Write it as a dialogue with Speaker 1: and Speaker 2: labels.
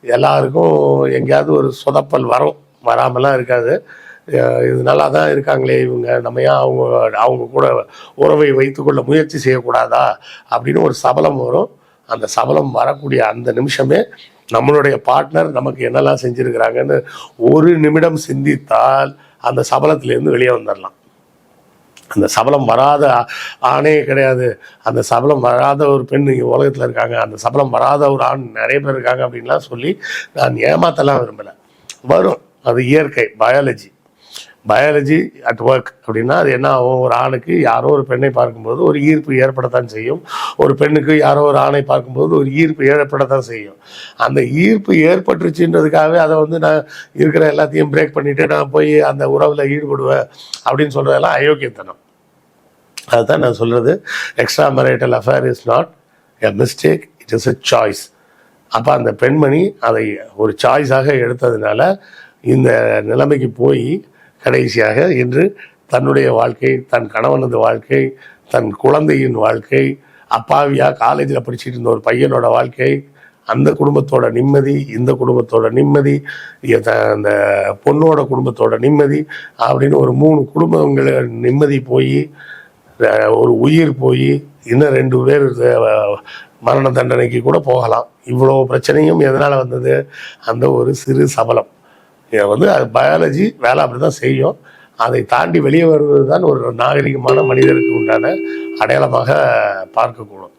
Speaker 1: எல்லாருக்கும் எங்கேயாவது ஒரு சொதப்பல் வரும், வராமலாம் இருக்காது. இது நல்லா தான் இருக்காங்களே இவங்க, நம்ம ஏன் அவங்க கூட உறவை வைத்துக்கொள்ள முயற்சி செய்யக்கூடாதா அப்படின்னு ஒரு சபலம் வரும். அந்த சபலம் வரக்கூடிய அந்த நிமிஷமே நம்மளுடைய பார்ட்னர் நமக்கு என்னெல்லாம் செஞ்சுருக்கிறாங்கன்னு ஒரு நிமிடம் சிந்தித்தால் அந்த சபலத்திலேருந்து வெளியே வந்துடலாம். அந்த சபலம் வராத ஆணே கிடையாது, அந்த சபலம் வராத ஒரு பெண் இங்கே உலகத்தில் இருக்காங்க, அந்த சபலம் வராத ஒரு ஆண் நிறைய பேர் இருக்காங்க அப்படின்லாம் சொல்லி நான் ஏமாத்தலாம் விரும்பலை. வரும், அது இயற்கை, பயாலஜி அட் ஒர்க். அப்படின்னா அது என்ன ஆகும், ஒரு ஆணுக்கு யாரோ ஒரு பெண்ணை பார்க்கும்போது ஒரு ஈர்ப்பு ஏற்படத்தான் செய்யும், ஒரு பெண்ணுக்கு யாரோ ஒரு ஆணை பார்க்கும்போது ஒரு ஈர்ப்பு ஏற்படத்தான் செய்யும். அந்த ஈர்ப்பு ஏற்பட்டுருச்சுன்றதுக்காகவே அதை வந்து நான் இருக்கிற எல்லாத்தையும் பிரேக் பண்ணிவிட்டு நான் போய் அந்த உறவில் ஈடுபடுவேன் அப்படின்னு சொல்கிறதெல்லாம் அயோக்கியத்தனம். அதுதான் நான் சொல்கிறது, extra marital affair is not a mistake, it is a choice. அப்போ அந்த பெண்மணி அதை ஒரு சாய்ஸாக எடுத்ததுனால இந்த நிலைமைக்கு போய் கடைசியாக இன்று தன்னுடைய வாழ்க்கை, தன் கணவனது வாழ்க்கை, தன் குழந்தையின் வாழ்க்கை, அப்பாவியாக காலேஜில் படிச்சுட்டு இருந்த ஒரு பையனோட வாழ்க்கை, அந்த குடும்பத்தோட நிம்மதி, இந்த குடும்பத்தோட நிம்மதி, அந்த பொண்ணோட குடும்பத்தோட நிம்மதி அப்படின்னு ஒரு 3 குடும்பங்களை நிம்மதி போய், ஒரு உயிர் போய், இன்னும் 2 பேர் மரண தண்டனைக்கு கூட போகலாம். இவ்வளோ பிரச்சனையும் எதனால் வந்தது, அந்த ஒரு சிறு சபலம். இதை வந்து அது பயாலஜி வேலை அப்படி தான் செய்யும். அதை தாண்டி வெளியே வருவது தான் ஒரு நாகரிகமான மனிதருக்கு உண்டான அடையாளமாக பார்க்கக்கூடும்.